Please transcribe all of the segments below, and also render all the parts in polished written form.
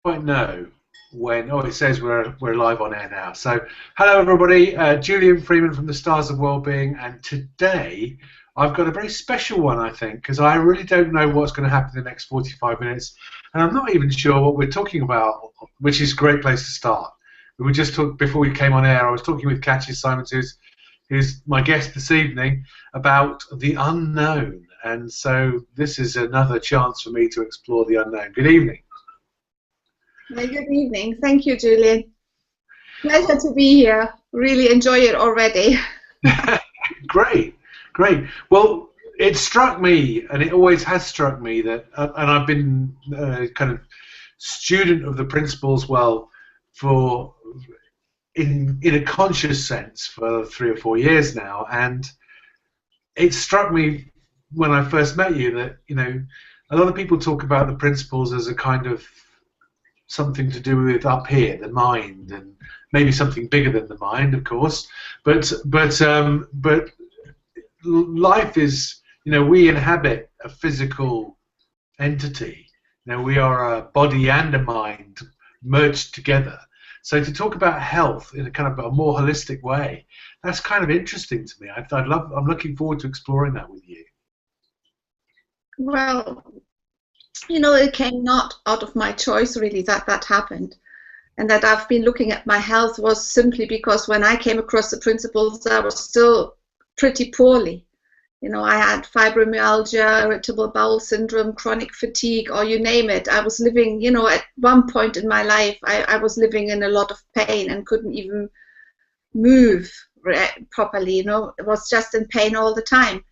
Quite know when. Oh, it says we're live on air now. So, hello everybody. Julian Freeman from the Stars of Wellbeing, and today I've got a very special one, I think, because I really don't know what's going to happen in the next 45 minutes, and I'm not even sure what we're talking about, which is a great place to start. We were just talking before we came on air. I was talking with Katja Symons, who's my guest this evening, about the unknown, and so this is another chance for me to explore the unknown. Good evening. Well, good evening. Thank you, Julian. Pleasure to be here. Really enjoy it already. Great, great. Well, it struck me, and it always has struck me that, and I've been kind of student of the principles, well, for in a conscious sense for 3 or 4 years now, and it struck me when I first met you that a lot of people talk about the principles as a kind of something to do with up here, the mind, and maybe something bigger than the mind, of course. But life is, we inhabit a physical entity. We are a body and a mind merged together. So to talk about health in a kind of a more holistic way, that's kind of interesting to me. I'm looking forward to exploring that with you. Well, it came not out of my choice, really, that happened. And that I've been looking at my health was simply because when I came across the principles, I was still pretty poorly. I had fibromyalgia, irritable bowel syndrome, chronic fatigue, or you name it. I was living, at one point in my life, I was living in a lot of pain and couldn't even move properly. It was just in pain all the time.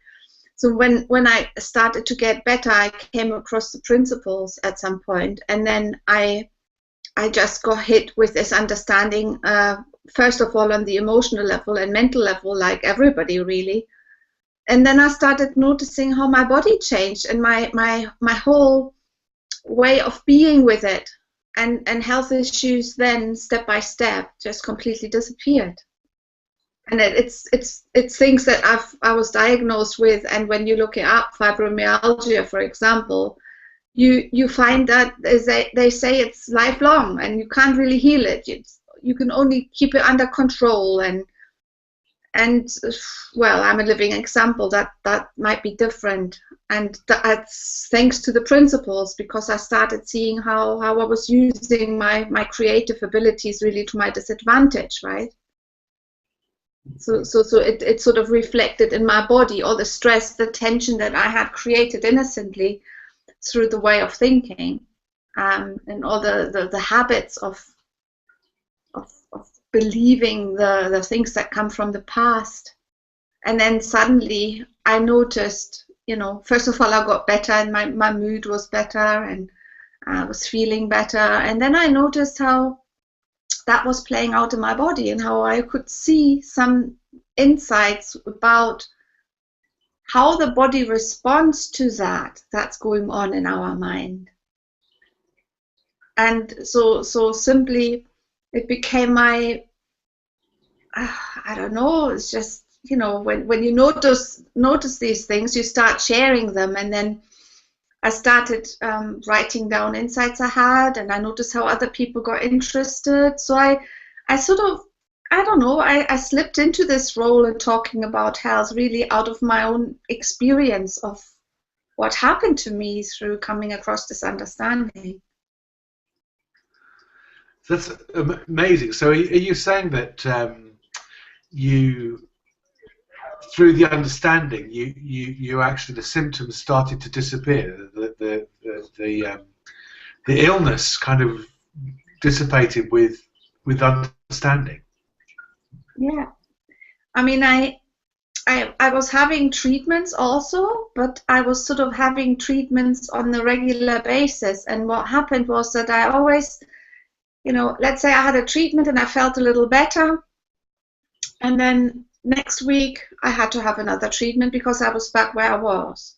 So when I started to get better, I came across the principles at some point, and then I just got hit with this understanding, first of all on the emotional level and mental level, like everybody really. And then I started noticing how my body changed and my whole way of being with it, and health issues then step by step just completely disappeared. And it's things that I was diagnosed with, and when you look it up, fibromyalgia, for example, you find that they say it's lifelong and you can't really heal it. You can only keep it under control, and well, I'm a living example that might be different, and that's thanks to the principles, because I started seeing how I was using my creative abilities really to my disadvantage, right? So it sort of reflected in my body all the stress, the tension that I had created innocently through the way of thinking, and all the habits of believing the things that come from the past. And then suddenly I noticed, first of all, I got better and my mood was better and I was feeling better. And then I noticed how that was playing out in my body and how I could see some insights about how the body responds to that's going on in our mind. And so simply it became my, I don't know, it's just, when you notice these things, you start sharing them. And then I started writing down insights I had, and I noticed how other people got interested. So I sort of, I don't know, I slipped into this role in talking about health really out of my own experience of what happened to me through coming across this understanding. That's amazing. So are you saying that you, through the understanding, you actually, the symptoms started to disappear, the illness kind of dissipated with understanding? Yeah, I mean, I was having treatments also, but I was sort of having treatments on a regular basis. And what happened was that I always, let's say I had a treatment and I felt a little better, and then next week I had to have another treatment because I was back where I was.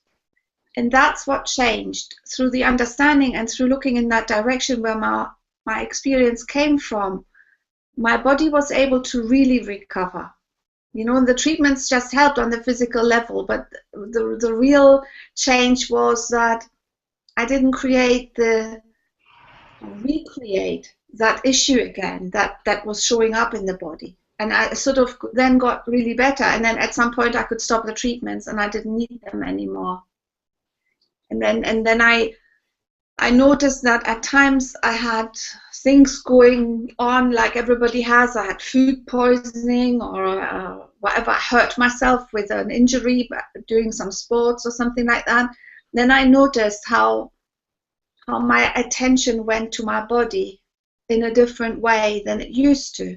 And that's what changed through the understanding and through looking in that direction where my experience came from. My body was able to really recover. And the treatments just helped on the physical level, but the real change was that I didn't create the recreate that issue again that was showing up in the body. And I sort of then got really better. And then at some point I could stop the treatments and I didn't need them anymore. And then I noticed that at times I had things going on like everybody has. I had food poisoning or whatever. I hurt myself with an injury doing some sports or something like that. Then I noticed how my attention went to my body in a different way than it used to.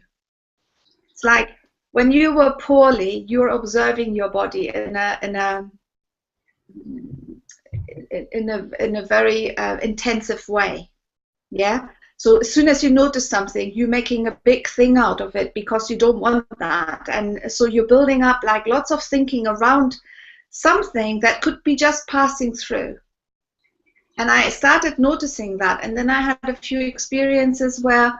It's like when you were poorly, you were observing your body in a very intensive way. Yeah. So as soon as you notice something, you're making a big thing out of it because you don't want that, and so you're building up like lots of thinking around something that could be just passing through. And I started noticing that, and then I had a few experiences where,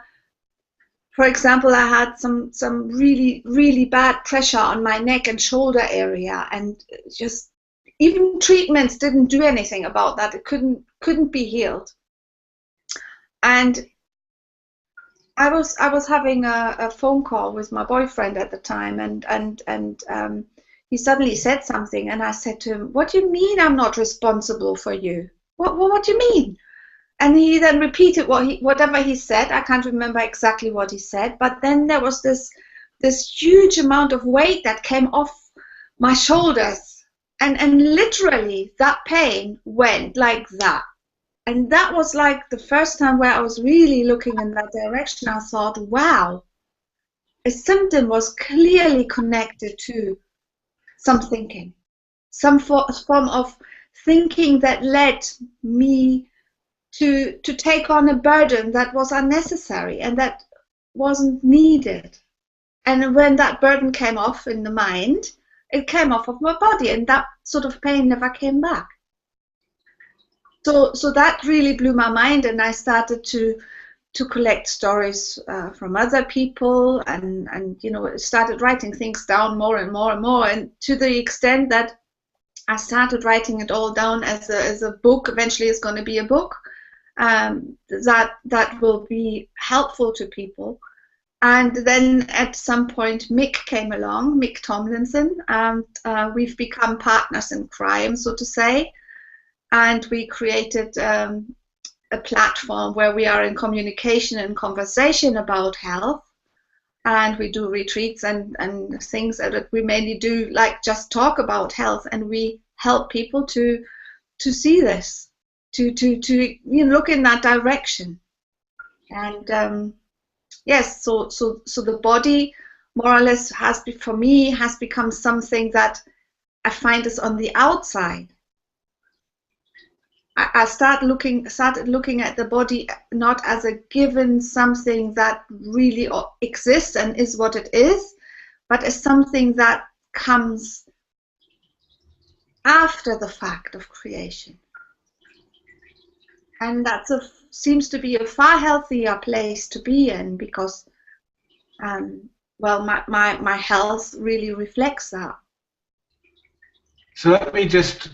for example, I had some really, really bad pressure on my neck and shoulder area, and just even treatments didn't do anything about that. It couldn't be healed. And I was having a phone call with my boyfriend at the time, and he suddenly said something, and I said to him, "What do you mean I'm not responsible for you? What do you mean?" And he then repeated whatever he said. I can't remember exactly what he said, but then there was this huge amount of weight that came off my shoulders, and literally that pain went like that. And that was like the first time where I was really looking in that direction. I thought, wow, a symptom was clearly connected to some thinking, some form of thinking that led me to take on a burden that was unnecessary and that wasn't needed. And when that burden came off in the mind, it came off of my body, and that sort of pain never came back. So that really blew my mind, and I started to collect stories from other people, and started writing things down more and more and more, and to the extent that I started writing it all down as a book. Eventually, it's going to be a book that will be helpful to people. And then at some point, Mick came along, Mick Tomlinson, and we've become partners in crime, so to say. And we created a platform where we are in communication and conversation about health. And we do retreats and things that we mainly do, like just talk about health. And we help people to see this, to look in that direction. And yes, so the body, more or less, for me, has become something that I find is on the outside. I started looking at the body not as a given something that really exists and is what it is, but as something that comes after the fact of creation. And that seems to be a far healthier place to be in, because, my health really reflects that. So let me just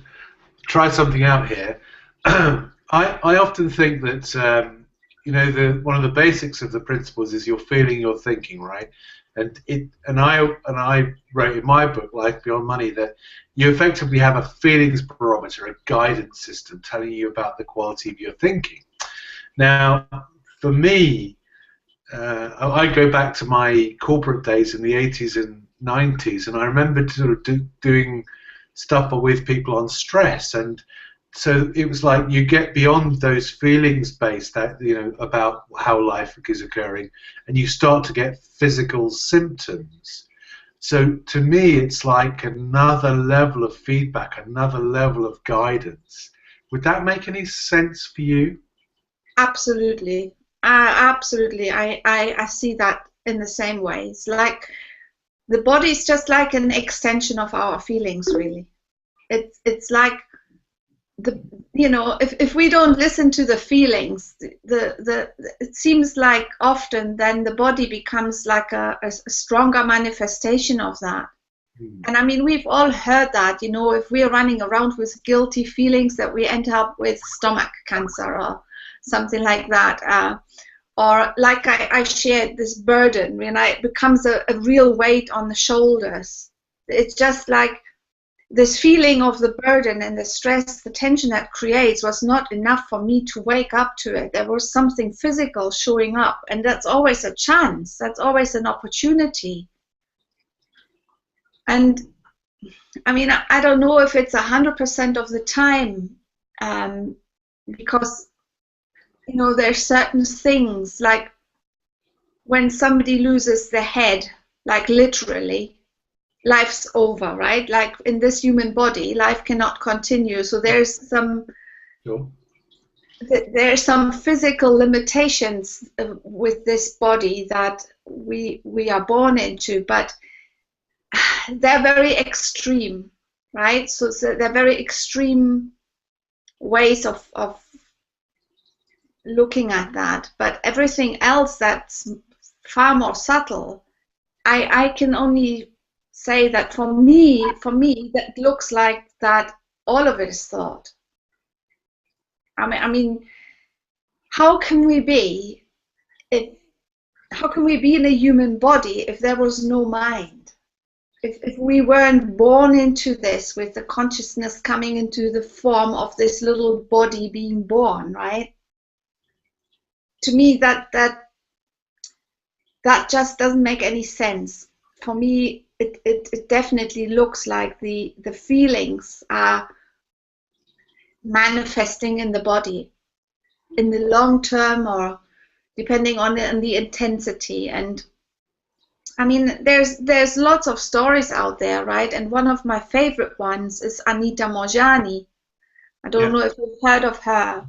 try something out here. I often think that one of the basics of the principles is you're feeling, you're thinking, right? And I wrote in my book, Life Beyond Money, that you effectively have a feelings barometer, a guidance system telling you about the quality of your thinking. Now, for me, I go back to my corporate days in the 80s and 90s, and I remember sort of doing stuff with people on stress, and so it was like you get beyond those feelings-based, about how life is occurring, and you start to get physical symptoms. So to me, it's like another level of feedback, another level of guidance. Would that make any sense for you? Absolutely. Absolutely. I see that in the same way. It's like the body is just like an extension of our feelings, really. It's like if we don't listen to the feelings, it seems like often then the body becomes like a stronger manifestation of that. And I mean, we've all heard that, if we're running around with guilty feelings, that we end up with stomach cancer, or something like that. Or like I shared, this burden, when it becomes a real weight on the shoulders. It's just like this feeling of the burden and the stress, the tension that creates was not enough for me to wake up to it. There was something physical showing up, and that's always a chance. That's always an opportunity. And I mean, I don't know if it's 100% of the time, because, you know, there's certain things, like when somebody loses their head, like literally, life's over, right? Like in this human body, life cannot continue. So there's some physical limitations with this body that we are born into, but they're very extreme, right? So they're very extreme ways of looking at that. But everything else that's far more subtle, I can only say that for me, that looks like that all of it is thought. I mean, how can we be in a human body if there was no mind? If we weren't born into this with the consciousness coming into the form of this little body being born, right? To me, that just doesn't make any sense. For me, it definitely looks like the feelings are manifesting in the body in the long term, or depending on the intensity. And I mean, there's lots of stories out there, right? And one of my favorite ones is Anita Moorjani. I don't know if you've heard of her.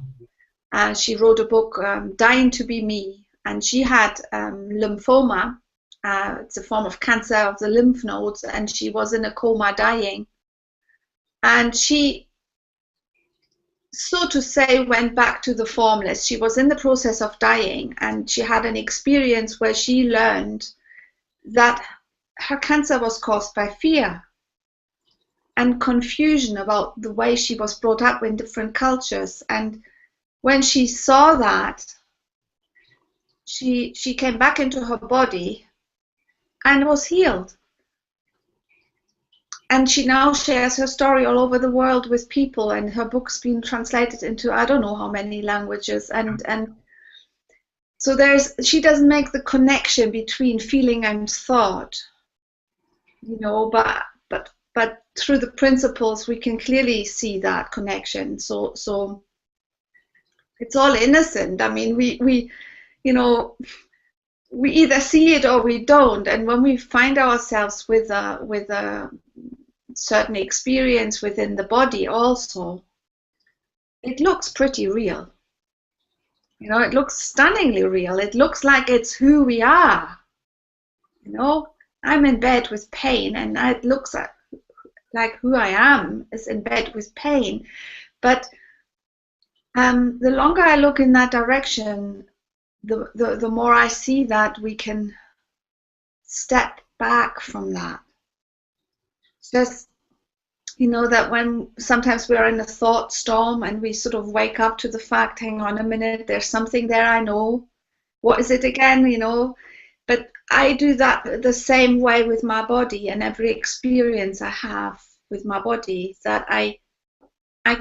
She wrote a book, Dying to Be Me, and she had lymphoma. It's a form of cancer of the lymph nodes, and she was in a coma dying. And she, so to say, went back to the formless. She was in the process of dying, and she had an experience where she learned that her cancer was caused by fear and confusion about the way she was brought up in different cultures. And when she saw that, she came back into her body and was healed. And she now shares her story all over the world with people, and her book's been translated into I don't know how many languages. And so she doesn't make the connection between feeling and thought, you know, but through the principles we can clearly see that connection. So it's all innocent. I mean, we you know, we either see it or we don't. And when we find ourselves with a certain experience within the body also, it looks pretty real. You know, it looks stunningly real. It looks like it's who we are. You know, I'm in bed with pain, and it looks like who I am is in bed with pain. But the longer I look in that direction, the more I see that we can step back from that. Just, you know, that when sometimes we're in a thought storm and we sort of wake up to the fact, hang on a minute, there's something there I know. What is it again, you know? But I do that the same way with my body, and every experience I have with my body, that I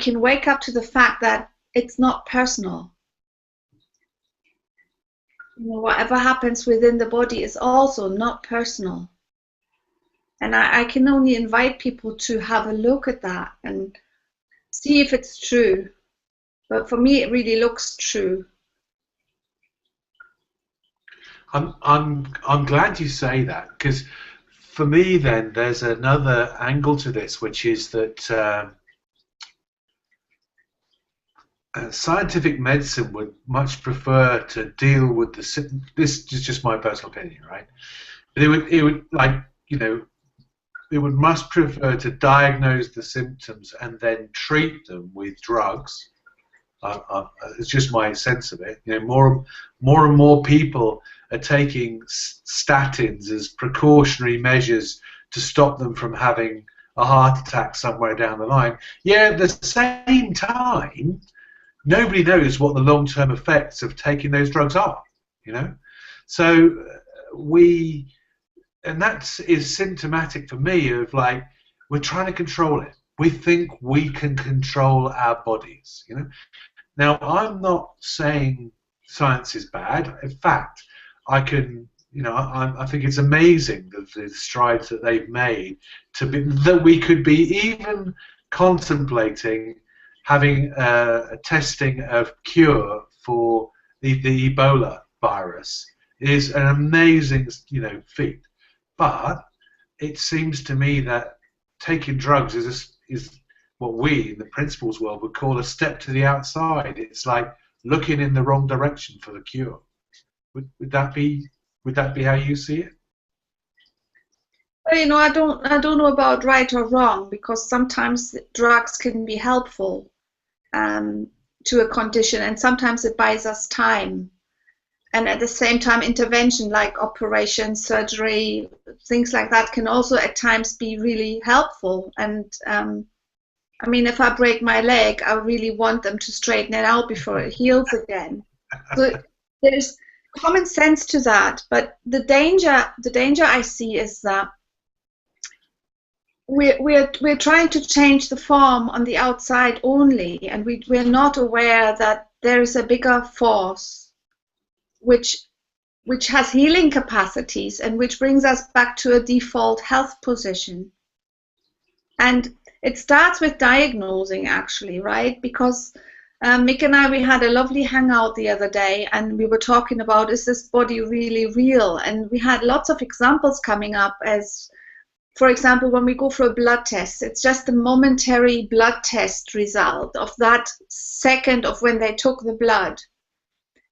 can wake up to the fact that it's not personal. You know, whatever happens within the body is also not personal. And I can only invite people to have a look at that and see if it's true. But for me, it really looks true. I'm glad you say that, because for me then there's another angle to this, which is that scientific medicine would much prefer to deal with the, this is just my personal opinion, right? But it would like, you know, it would much prefer to diagnose the symptoms and then treat them with drugs. It's just my sense of it. You know, more and more people are taking statins as precautionary measures to stop them from having a heart attack somewhere down the line. Yeah, at the same time, nobody knows what the long-term effects of taking those drugs are, you know. So and that is symptomatic for me of like we're trying to control it. We think we can control our bodies, you know. Now, I'm not saying science is bad. In fact, I can, you know, I think it's amazing the strides that they've made that we could be even contemplating having a testing of cure for the Ebola virus is an amazing, you know, feat. But it seems to me that taking drugs is what we in the principles world would call a step to the outside. It's like looking in the wrong direction for the cure. Would that be how you see it? Well, you know, I don't know about right or wrong, because sometimes drugs can be helpful to a condition, and sometimes it buys us time. And at the same time, intervention like operation, surgery, things like that can also at times be really helpful. And I mean, if I break my leg, I really want them to straighten it out before it heals again. So there's common sense to that. But the danger I see is that we're trying to change the form on the outside only, and we're not aware that there is a bigger force which has healing capacities and which brings us back to a default health position. And it starts with diagnosing, actually, right? Because Mick and I, we had a lovely hangout the other day, and we were talking about, is this body really real? And we had lots of examples coming up as, for example, when we go for a blood test, it's just a momentary blood test result of that second of when they took the blood.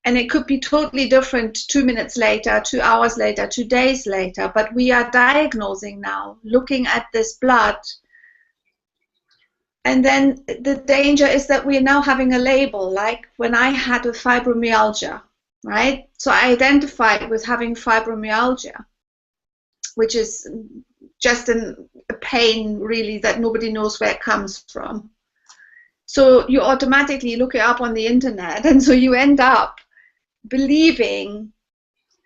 And it could be totally different 2 minutes later, 2 hours later, 2 days later. But we are diagnosing now, looking at this blood. And then the danger is that we are now having a label, like when I had a fibromyalgia, right? So I identified with having fibromyalgia, which is just a pain, really, that nobody knows where it comes from. So you automatically look it up on the internet, and so you end up believing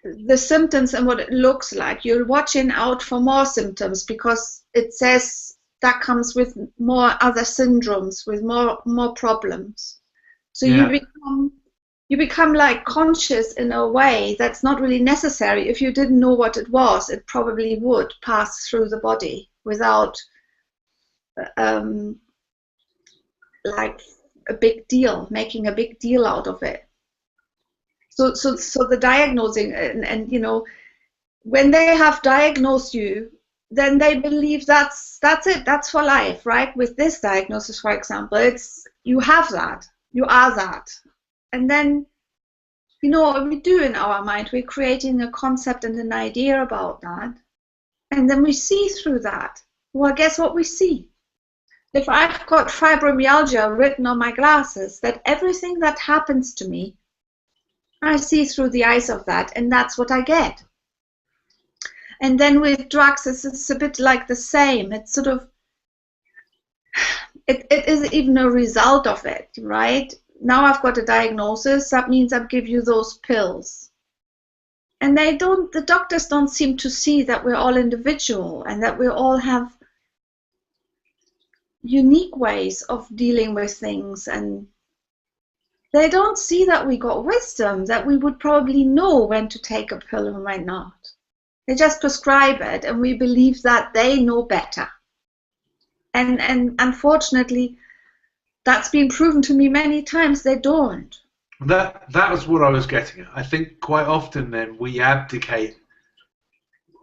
the symptoms and what it looks like. You're watching out for more symptoms because it says that comes with more other syndromes, with more problems. So yeah. you become like conscious in a way that's not really necessary. If you didn't know what it was, it probably would pass through the body without like a big deal, making a big deal out of it. So the diagnosing, and you know, when they have diagnosed you, then they believe that's it, that's for life, right? With this diagnosis, for example, it's you have that, you are that. And then, you know, what we do in our mind, we're creating a concept and an idea about that. And then we see through that. Well, guess what we see? If I've got fibromyalgia written on my glasses, that everything that happens to me, I see through the eyes of that, and that's what I get. And then with drugs, it's a bit like the same. It's sort of, it is even a result of it, right? Now I've got a diagnosis, that means I'll give you those pills. And the doctors don't seem to see that we're all individual and that we all have unique ways of dealing with things, and they don't see that we got wisdom, that we would probably know when to take a pill and when not. They just prescribe it, and we believe that they know better. And unfortunately, that's been proven to me many times, they don't. That was what I was getting at. I think quite often then we abdicate.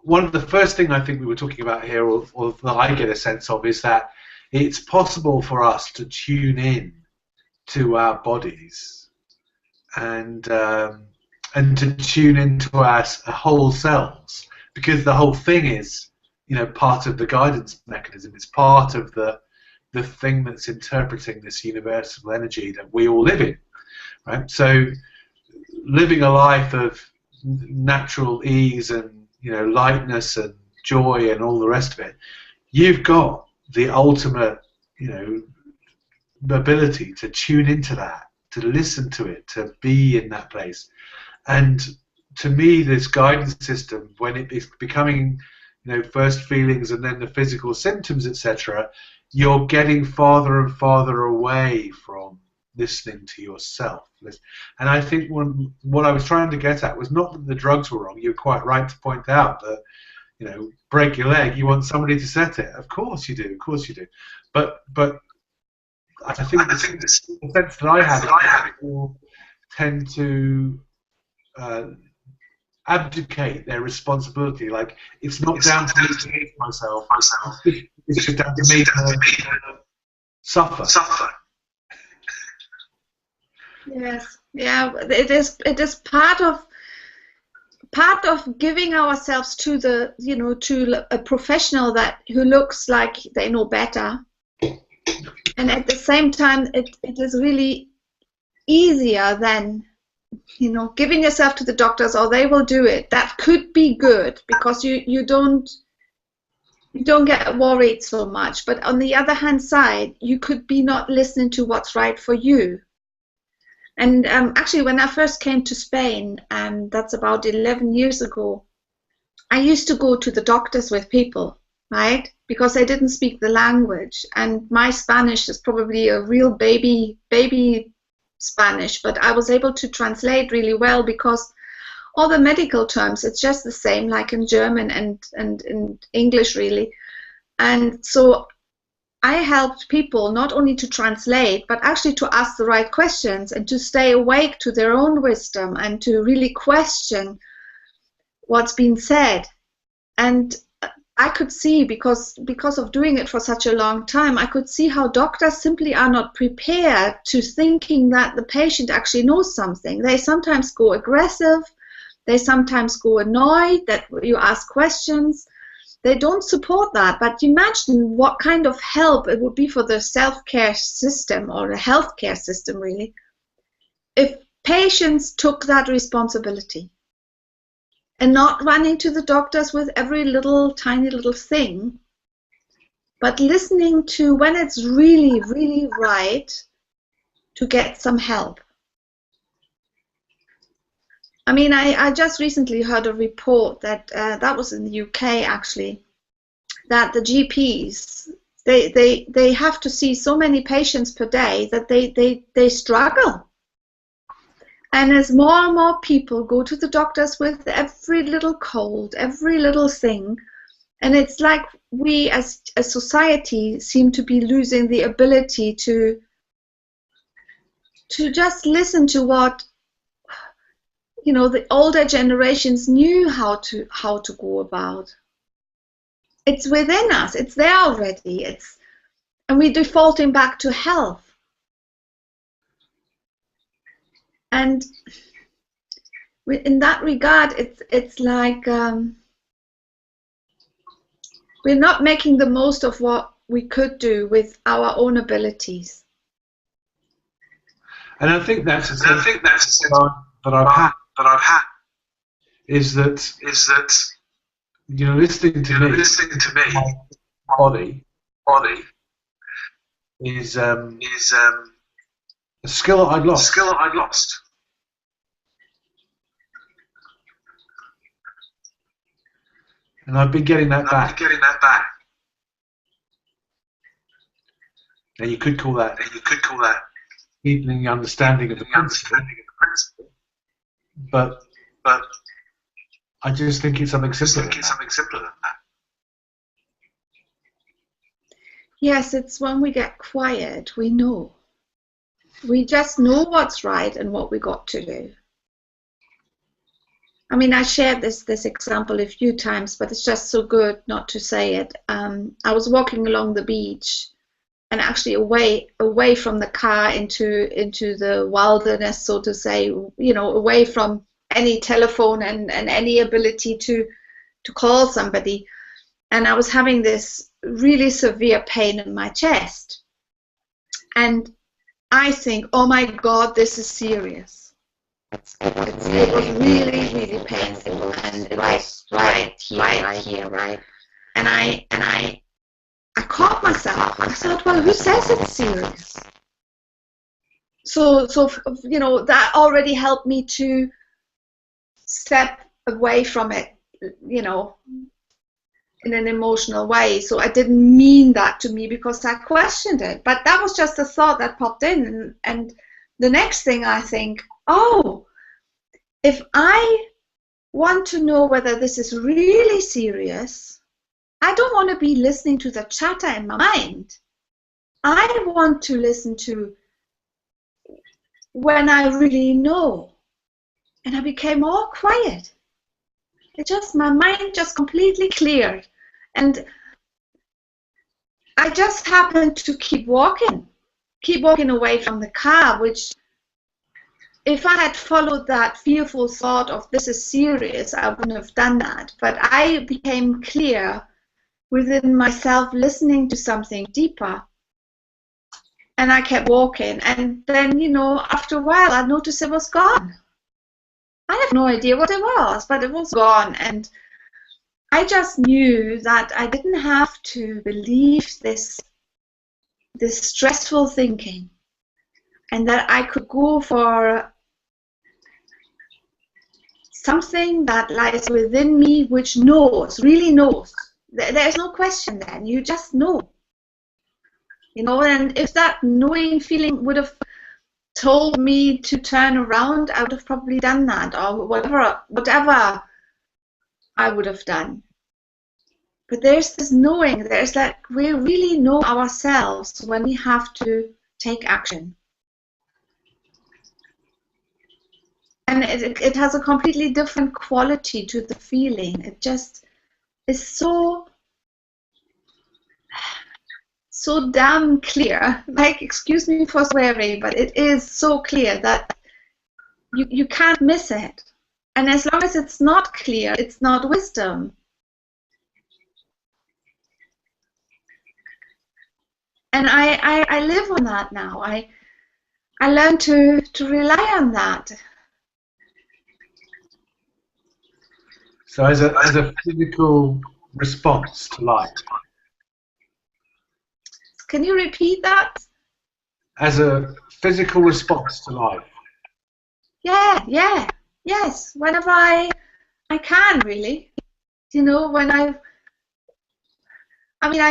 One of the first things I think we were talking about here, or that I get a sense of, is that it's possible for us to tune in to our bodies and to tune into our whole selves, because the whole thing is, you know, part of the guidance mechanism. It's part of the thing that's interpreting this universal energy that we all live in, right? So living a life of natural ease and, you know, lightness and joy and all the rest of it, you've got the ultimate, you know, ability to tune into that to listen to it, to be in that place. And to me, this guidance system, when it is becoming, first feelings and then the physical symptoms, etc., you're getting farther and farther away from listening to yourself. And I think what I was trying to get at was not that the drugs were wrong. You're quite right to point out that, break your leg, you want somebody to set it. Of course you do. Of course you do. But I think the sense that I have, people tend to abdicate their responsibility. Like, it's not down to me to hate myself. It's just down to me to suffer. Yes, yeah, it is part of giving ourselves to to a professional who looks like they know better, and at the same time it is really easier than giving yourself to the doctors, or they will do it. That could be good because you don't get worried so much, but on the other hand side, you could be not listening to what's right for you. And actually, when I first came to Spain, and that's about 11 years ago, I used to go to the doctors with people, right? Because I didn't speak the language, and my Spanish is probably a real baby Spanish, but I was able to translate really well because all the medical terms, it's just the same like in German and in English, really. And so I helped people not only to translate, but actually to ask the right questions and to stay awake to their own wisdom and to really question what's been said. And I could see, because of doing it for such a long time, I could see how doctors simply are not prepared to thinking that the patient actually knows something. They sometimes go aggressive, they sometimes go annoyed that you ask questions. They don't support that, but imagine what kind of help it would be for the self-care system, or the healthcare system really, if patients took that responsibility and not running to the doctors with every tiny little thing, but listening to when it's really, really right to get some help. I mean, I just recently heard a report that was in the UK actually, that the GPs they have to see so many patients per day that they struggle. And as more and more people go to the doctors with every little cold, every little thing, and it's like we as a society seem to be losing the ability to just listen to what the older generations knew how to go about. It's within us. It's there already. And we're defaulting back to health. And in that regard, it's like we're not making the most of what we could do with our own abilities. And I think that's a sense that I've had is that listening to me, my body is a skill I'd lost. And I've been getting that back. Now you could call that deepening the understanding of the principle. But I just think it's something simpler than that. Yes, it's when we get quiet, we know. We just know what's right and what we got to do. I mean, I shared this example a few times, but it's just so good not to say it. I was walking along the beach, and actually away from the car into the wilderness, so to say, away from any telephone and any ability to call somebody. And I was having this really severe pain in my chest. And I think, oh my God, this is serious. It was really, really painful, and it was right here. And I caught myself. I thought, well, who says it's serious? you know, that already helped me to step away from it, you know, in an emotional way. So I didn't mean that to me because I questioned it, but that was just a thought that popped in. And the next thing I think, oh, if I want to know whether this is really serious, I don't want to be listening to the chatter in my mind. I want to listen to when I really know. And I became all quiet. My mind just completely cleared. And I just happened to keep walking away from the car, which, if I had followed that fearful thought of this is serious, I wouldn't have done that. But I became clear within myself, listening to something deeper. And I kept walking. And then, you know, after a while, I noticed it was gone. I have no idea what it was, but it was gone. And I just knew that I didn't have to believe this stressful thinking, and that I could go for something that lies within me, which knows, really knows. There's no question then, you just know. You know, and if that knowing feeling would have told me to turn around, I would have probably done that, or whatever I would have done. But there's this knowing, there's that we really know ourselves when we have to take action. And it has a completely different quality to the feeling. It just is so damn clear. Like, excuse me for swearing, but it is so clear that you can't miss it. And as long as it's not clear, it's not wisdom. And I live on that now. I learn to rely on that. So as a physical response to life. Can you repeat that? As a physical response to life. Yeah, yes. Whenever I can, really. You know, when I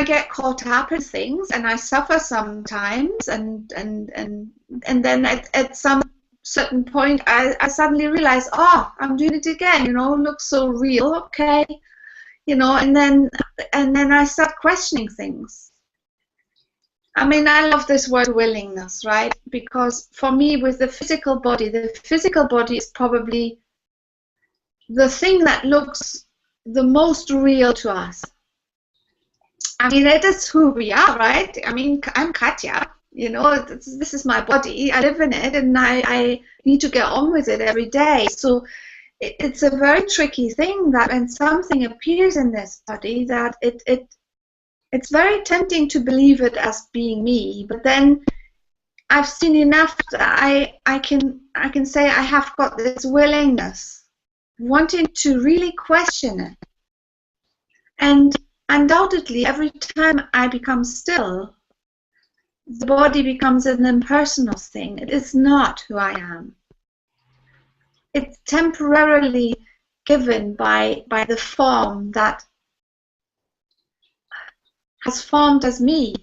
get caught up in things and I suffer sometimes, and then at some certain point I suddenly realize, oh, I'm doing it again. You know, it looks so real. Okay, you know, and then I start questioning things. I mean, I love this word willingness, right? Because for me, with the physical body is probably the thing that looks the most real to us. I mean, it is who we are, right? I mean, I'm Katja, you know, this is my body, I live in it, and I need to get on with it every day. So it's a very tricky thing that when something appears in this body, that it's very tempting to believe it as being me, but then I've seen enough that I can say I have got this willingness, wanting to really question it. And undoubtedly, every time I become still, the body becomes an impersonal thing. It is not who I am. It's temporarily given by the form that has formed as me.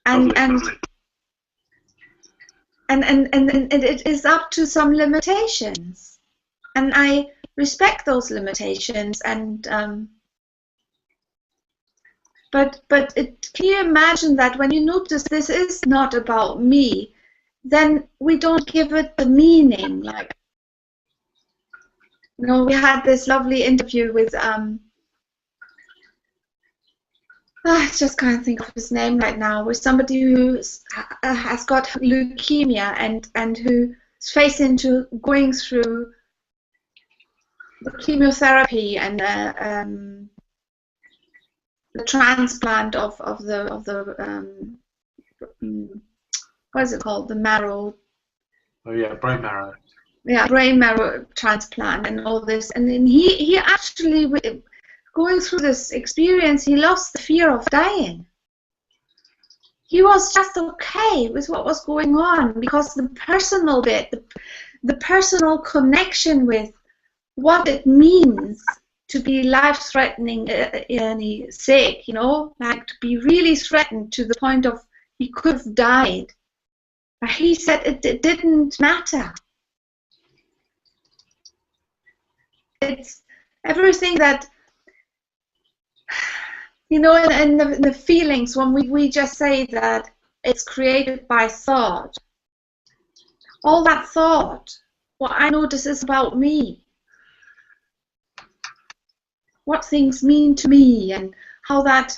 And it is up to some limitations. And I respect those limitations, and but can you imagine that when you notice this is not about me, then we don't give it the meaning. Like, you know, we had this lovely interview with I just can't think of his name right now, with somebody who has got leukemia and who's facing to going through the chemotherapy and the transplant of the what is it called, the marrow? Oh yeah, brain marrow. Yeah, brain marrow transplant and all this, and then he actually, going through this experience, he lost the fear of dying. he was just okay with what was going on, because the personal bit, the personal connection with what it means to be life-threatening, sick, like to be really threatened to the point of he could have died. But he said it didn't matter. It's everything that, and the feelings, when we just say that it's created by thought, all that thought, what I notice is about me. What things mean to me and how that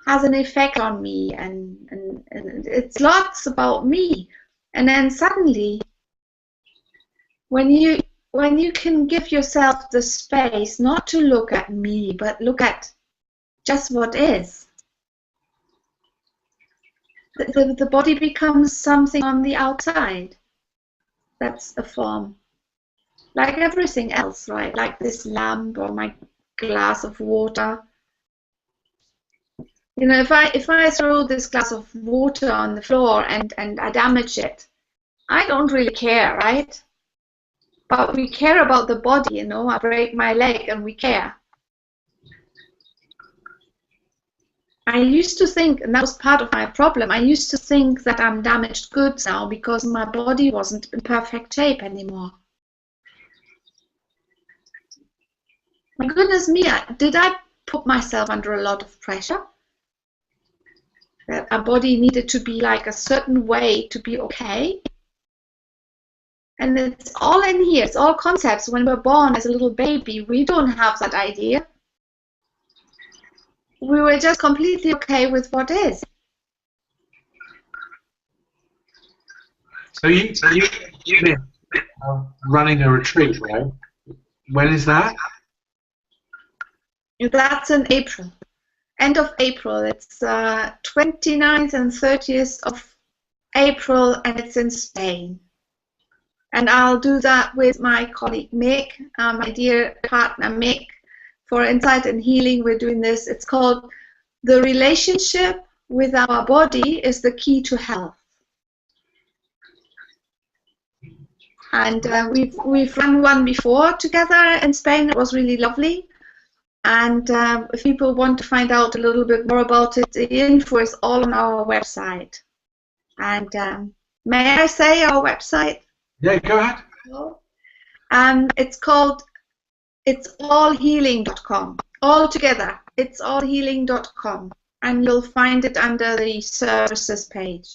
has an effect on me, and it's lots about me. And then suddenly, when you can give yourself the space not to look at me, but look at just what is, the body becomes something on the outside. That's a form, like everything else, right? Like this lamp or my glass of water. If I throw this glass of water on the floor and I damage it, I don't really care, right? But we care about the body, I break my leg and we care. I used to think, and that was part of my problem, I used to think that I'm damaged goods now because my body wasn't in perfect shape anymore. My goodness me, did I put myself under a lot of pressure? That our body needed to be like a certain way to be okay? And it's all in here, it's all concepts. When we're born as a little baby, we don't have that idea. We were just completely okay with what is. So you've been running a retreat, right? When is that? That's in April. End of April. It's 29th and 30th of April, and it's in Spain. And I'll do that with my colleague Mick, my dear partner Mick, for Insight and Healing. We're doing this. It's called The Relationship with Our Body is the Key to Health. And we've run one before together in Spain. It was really lovely. And if people want to find out a little bit more about it, the info is all on our website. And may I say our website? Yeah, go ahead. It's called itsallhealing.com. All together, itsallhealing.com. And you'll find it under the services page.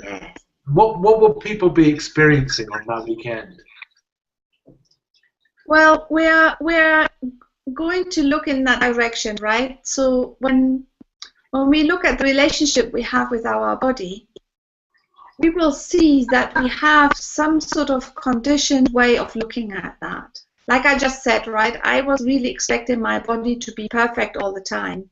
Yes. What will people be experiencing on that weekend? Well, we're going to look in that direction, right? So when we look at the relationship we have with our body, we will see that we have some sort of conditioned way of looking at that. Like I just said, right, I was really expecting my body to be perfect all the time.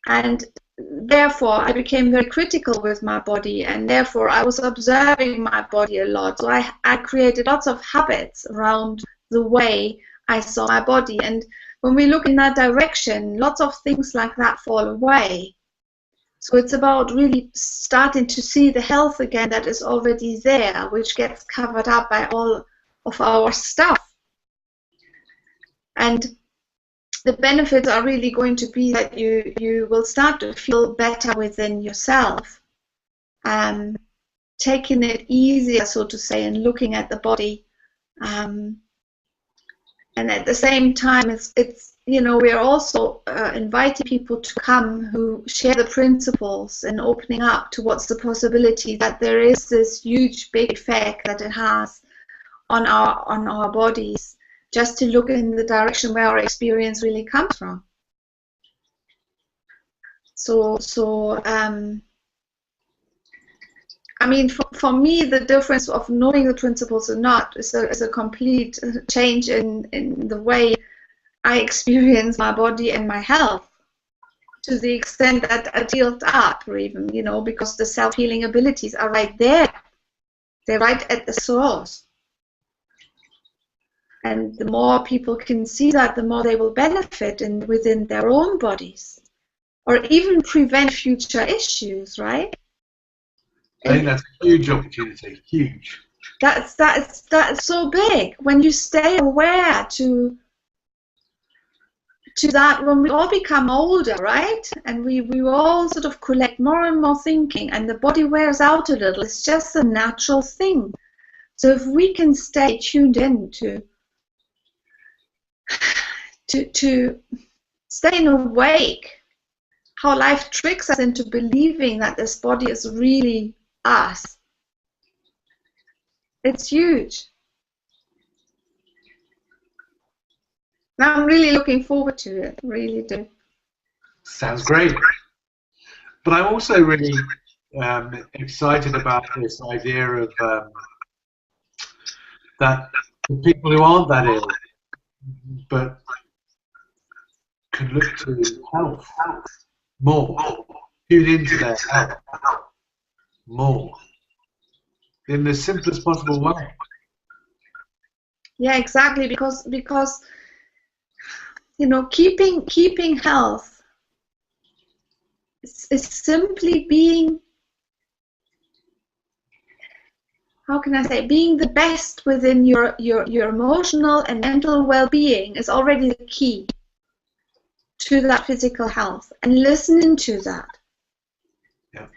And therefore, I became very critical with my body, and therefore I was observing my body a lot. So I created lots of habits around the way I saw my body. And when we look in that direction, lots of things like that fall away. So it's about really starting to see the health again that is already there, which gets covered up by all of our stuff. And the benefits are really going to be that you will start to feel better within yourself, taking it easier, so to say, and looking at the body. And at the same time, it's we're also inviting people to come who share the principles and opening up towards the possibility that there is this huge, big effect that it has on our bodies, just to look in the direction where our experience really comes from. So I mean, for me, the difference of knowing the principles or not is a complete change in the way I experience my body and my health, to the extent that I built up, or even, because the self-healing abilities are right there. They're right at the source. And the more people can see that, the more they will benefit within their own bodies. or even prevent future issues, right? I think that's a huge opportunity, huge. That's so big when you stay aware to that. When we all become older, right, and we all sort of collect more and more thinking, and the body wears out a little. It's just a natural thing. So if we can stay tuned in to staying awake, how life tricks us into believing that this body is really us. It's huge. Now I'm really looking forward to it, really do. Sounds great. But I'm also really excited about this idea of that the people who aren't that ill, but can look to health more, tune into their health more, in the simplest possible way. Yeah, exactly, because you know, keeping health is simply being, how can I say, being the best within your emotional and mental well-being is already the key to that physical health, and listening to that. Yeah.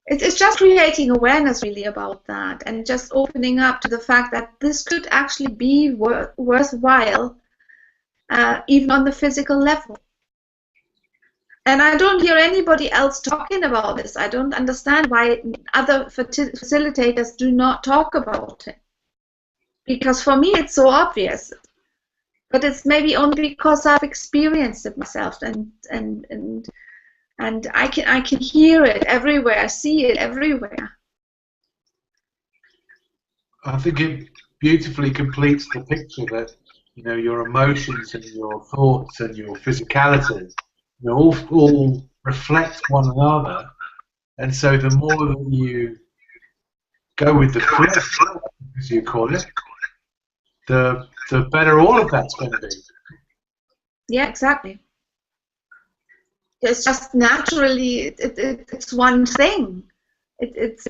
It's just creating awareness really about that, and just opening up to the fact that this could actually be worthwhile, even on the physical level. And I don't hear anybody else talking about this. I don't understand why other facilitators do not talk about it. Because for me it's so obvious. But it's maybe only because I've experienced it myself, and I can hear it everywhere, see it everywhere. I think it beautifully completes the picture that, you know, your emotions and your thoughts and your physicality, you know, all reflect one another, and so the more that you go with the flow, as you call it, the better all of that's going to be. Yeah, exactly. It's just naturally, it's one thing. It's,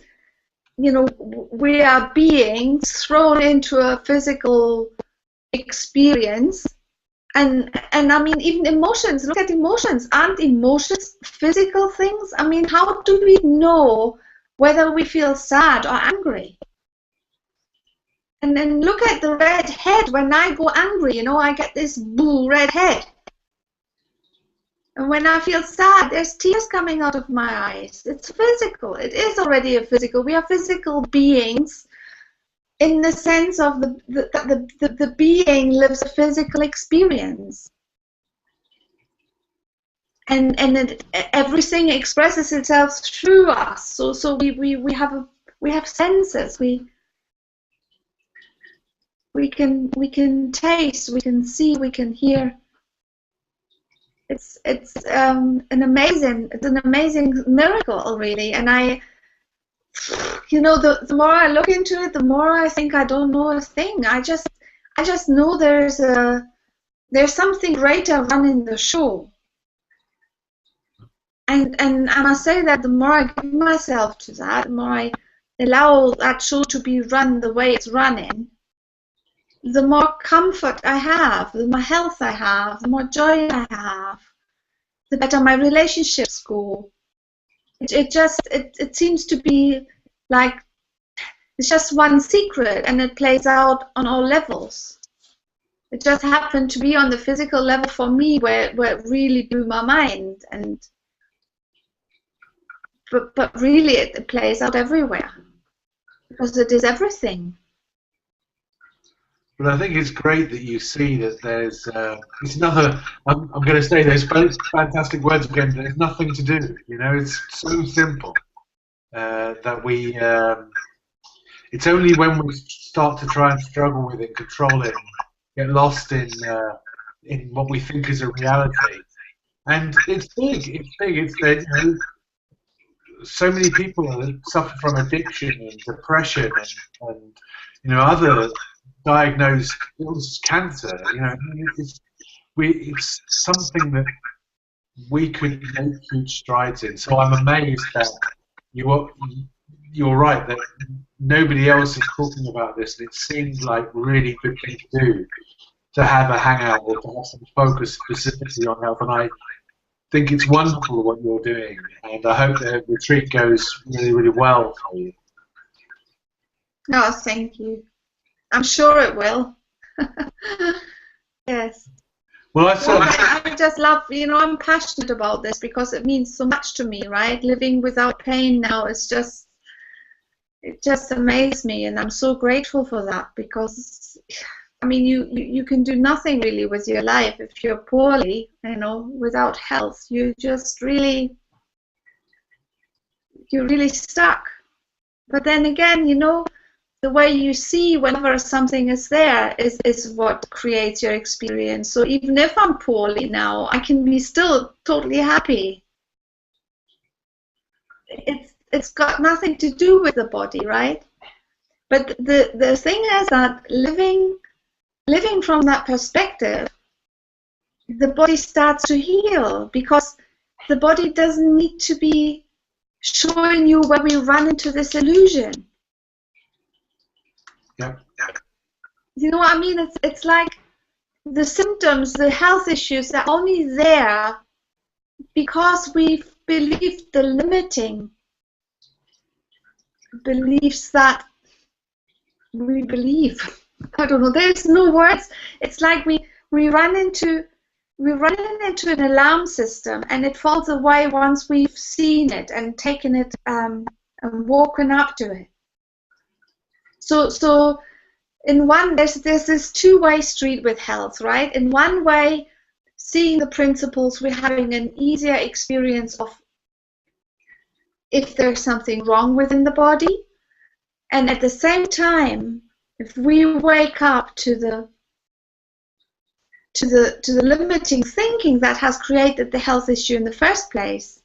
you know, we are beings thrown into a physical experience, and I mean, even emotions. Look at emotions. Aren't emotions physical things? I mean, how do we know whether we feel sad or angry? And then look at the red head. When I go angry, you know, I get this boo red head. And when I feel sad, there's tears coming out of my eyes. It's physical. It is already a physical. We are physical beings in the sense of the being lives a physical experience. And everything expresses itself through us. So we have senses. We can taste, we can see, we can hear. It's an amazing miracle, really. And I, you know, the more I look into it, the more I think I don't know a thing. I just know there's something greater running the show. And I must say that the more I give myself to that, the more I allow that show to be run the way it's running, the more comfort I have, the more health I have, the more joy I have, the better my relationships go. It seems to be like it's just one secret, and it plays out on all levels. It just happened to be on the physical level for me, where it really blew my mind, but really it plays out everywhere, because it is everything. But I think it's great that you see that there's it's another. I'm going to say those fantastic words again. There's nothing to do. You know, it's so simple that we. It's only when we start to try and struggle with it, control it, get lost in what we think is a reality, and it's big. It's big. It's that, you know, so many people suffer from addiction and depression and you know, other diagnosed illness, cancer. You know, it's something that we could make huge strides in. So I'm amazed that you're right that nobody else is talking about this, and it seems like really good thing to do, to have a hangout or to have some focus specifically on health. And I think it's wonderful what you're doing, and I hope the retreat goes really, really well for you. No, thank you. I'm sure it will. Yes. Well, I just love, you know, I'm passionate about this because it means so much to me, right? Living without pain now is just, it just amazes me, and I'm so grateful for that because, I mean, you can do nothing really with your life if you're poorly, you know, without health. You're really stuck. But then again, you know, the way you see whenever something is there is what creates your experience. So even if I'm poorly now, I can be still totally happy. It's got nothing to do with the body, right? But the thing is that living from that perspective, the body starts to heal, because the body doesn't need to be showing you where we run into this illusion. Yep. You know what I mean? It's like the symptoms, the health issues are only there because we've believed the limiting beliefs that we believe. I don't know. There's no words. It's like we run into an alarm system, and it falls away once we've seen it and taken it and woken up to it. So in one, there's this two-way street with health, right? In one way, seeing the principles, we're having an easier experience of if there's something wrong within the body, and at the same time, if we wake up to the limiting thinking that has created the health issue in the first place,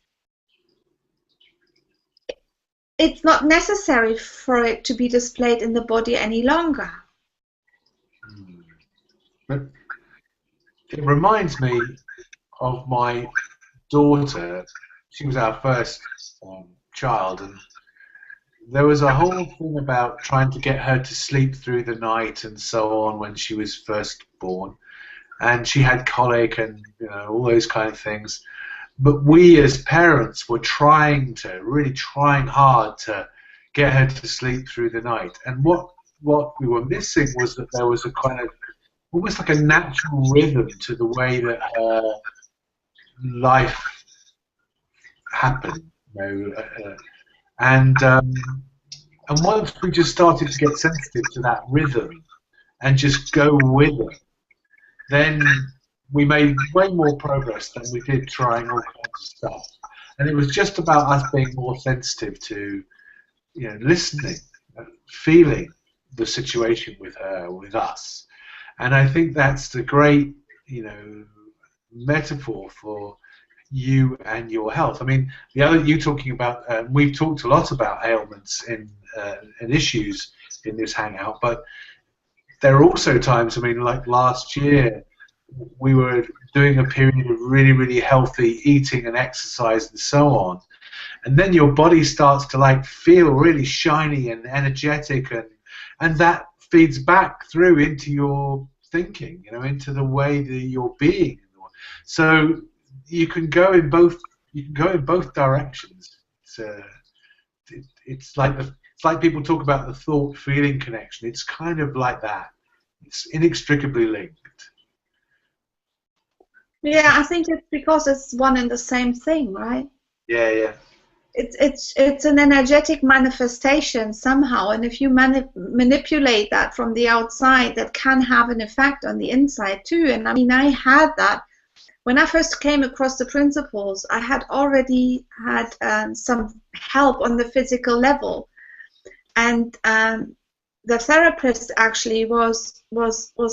it's not necessary for it to be displayed in the body any longer. But it reminds me of my daughter. She was our first child, and there was a whole thing about trying to get her to sleep through the night and so on when she was first born, and she had colic and, you know, all those kind of things. But we as parents were really trying hard to get her to sleep through the night. And what we were missing was that there was a kind of, almost like a natural rhythm to the way that her life happened, you know. And once we just started to get sensitive to that rhythm and just go with it, then we made way more progress than we did trying all kinds of stuff. And it was just about us being more sensitive to, you know, listening, feeling the situation with her, with us. And I think that's the great, you know, metaphor for you and your health. I mean, the other, you talking about, we've talked a lot about ailments and issues in this hangout, but there are also times, I mean, like last year, we were doing a period of really, really healthy eating and exercise and so on, and then your body starts to like feel really shiny and energetic, and that feeds back through into your thinking, you know, into the way that you're being. So you can go in both. You can go in both directions. It's like people talk about the thought-feeling connection. It's kind of like that. It's inextricably linked. Yeah, I think it's because it's one and the same thing, right? Yeah, yeah. It's an energetic manifestation somehow, and if you manipulate that from the outside, that can have an effect on the inside too. And I mean, I had that when I first came across the principles. I had already had some help on the physical level, and the therapist actually was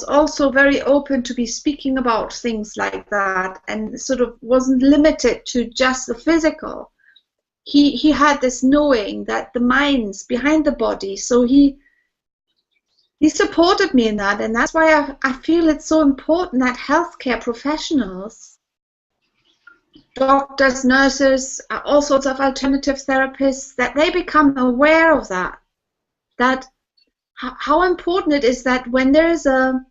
also very open to be speaking about things like that, and sort of wasn't limited to just the physical. He had this knowing that the mind's behind the body, so he supported me in that, and that's why I feel it's so important that healthcare professionals doctors, nurses, all sorts of alternative therapists, that they become aware of that how important it is that when there is a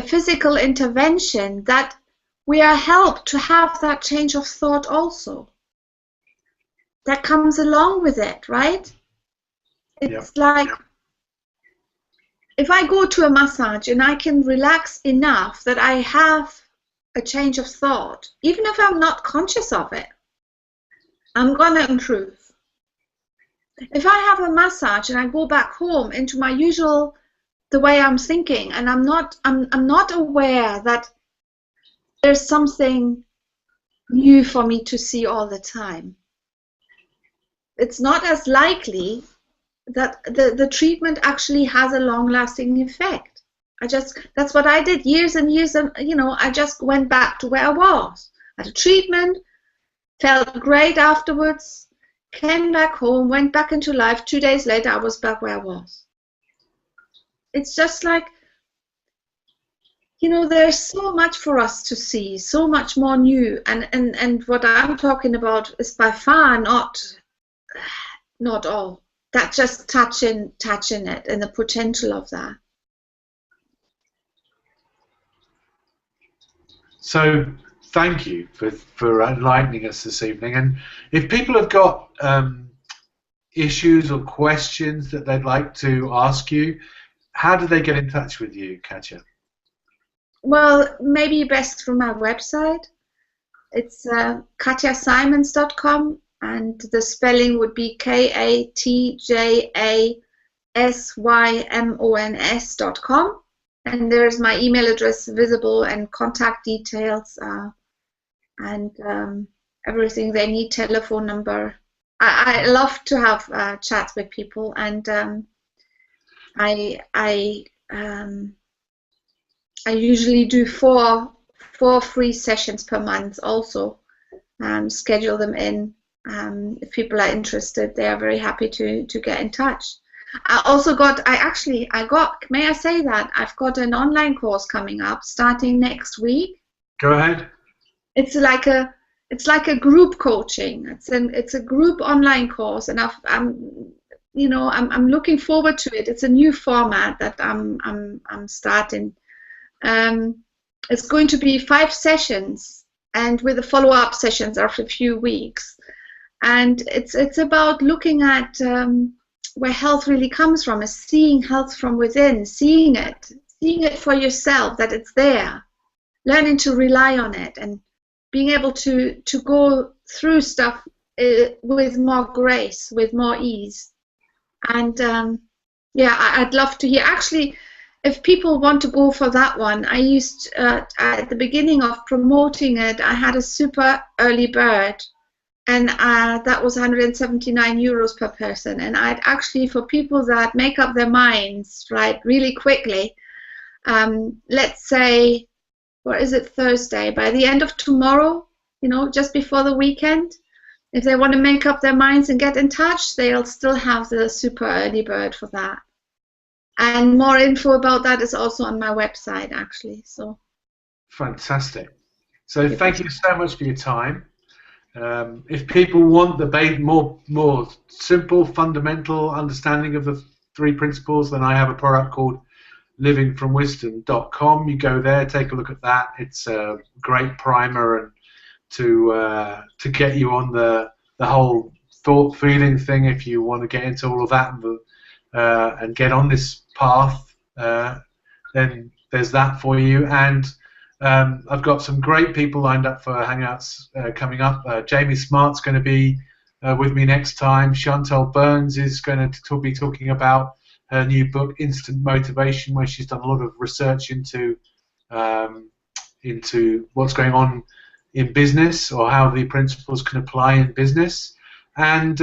physical intervention, that we are helped to have that change of thought also. That comes along with it, right? It's like if I go to a massage and I can relax enough that I have a change of thought, even if I'm not conscious of it, I'm going to improve. If I have a massage and I go back home into my usual, the way I'm thinking, and I'm not aware that there's something new for me to see all the time, it's not as likely that the treatment actually has a long-lasting effect. That's what I did years and years, and I just went back to where I was. Had a treatment, felt great afterwards, came back home, went back into life. 2 days later, I was back where I was. It's just like, there's so much for us to see, so much more new, and what I'm talking about is by far not all. That's just touching it and the potential of that. So thank you for enlightening us this evening. And if people have got issues or questions that they'd like to ask you, how do they get in touch with you, Katja? Well, maybe best through my website. It's katjasymons.com, and the spelling would be KatjaSymons.com. And there's my email address visible, and contact details, and everything they need, telephone number. I love to have chats with people, and I usually do four free sessions per month also. Schedule them in. If people are interested, they are very happy to get in touch. I got, may I say that, I've got an online course coming up starting next week. Go ahead. It's like a group coaching. It's a group online course, and I'm looking forward to it. It's a new format that I'm starting. It's going to be 5 sessions, and with the follow-up sessions after a few weeks. And it's about looking at where health really comes from, is seeing health from within, seeing it for yourself, that it's there, learning to rely on it, and being able to go through stuff with more grace, with more ease. And I'd love to hear. Actually, if people want to go for that one, I used at the beginning of promoting it, I had a super early bird. And that was €179 per person. And I'd actually, for people that make up their minds, right, really quickly, let's say, or is it Thursday? By the end of tomorrow, just before the weekend, if they want to make up their minds and get in touch, they'll still have the super early bird for that. And more info about that is also on my website, actually. So. Fantastic. So thank you so much for your time. If people want the more simple, fundamental understanding of the 3 principles, then I have a product called livingfromwisdom.com. You go there, take a look at that. It's a great primer and to get you on the whole thought feeling thing. If you want to get into all of that and get on this path, then there's that for you. And I've got some great people lined up for Hangouts coming up. Jamie Smart's going to be with me next time. Chantal Burns is going to be talking about her new book, Instant Motivation, where she's done a lot of research into what's going on in business, or how the principles can apply in business. And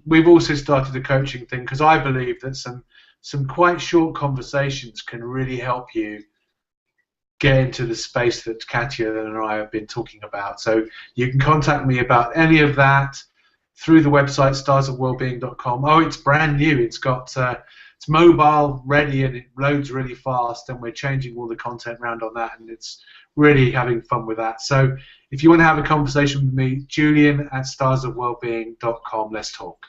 we've also started a coaching thing, because I believe that some quite short conversations can really help you get into the space that Katja and I have been talking about. So you can contact me about any of that through the website starsofwellbeing.com. Oh, it's brand new. It's got it's mobile ready and it loads really fast, and we're changing all the content around on that, and it's really having fun with that. So if you want to have a conversation with me, julian@starsofwellbeing.com. Let's talk.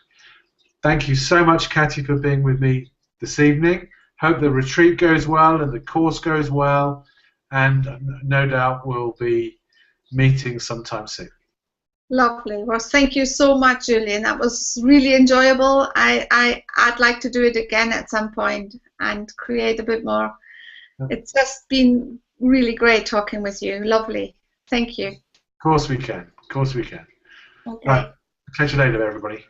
Thank you so much, Katja, for being with me this evening. Hope the retreat goes well and the course goes well, and no doubt we'll be meeting sometime soon. Lovely. Well, thank you so much, Julian. That was really enjoyable. I'd like to do it again at some point and create a bit more. It's just been really great talking with you. Lovely. Thank you. Of course we can. Of course we can. Okay. Right. Catch you later, everybody.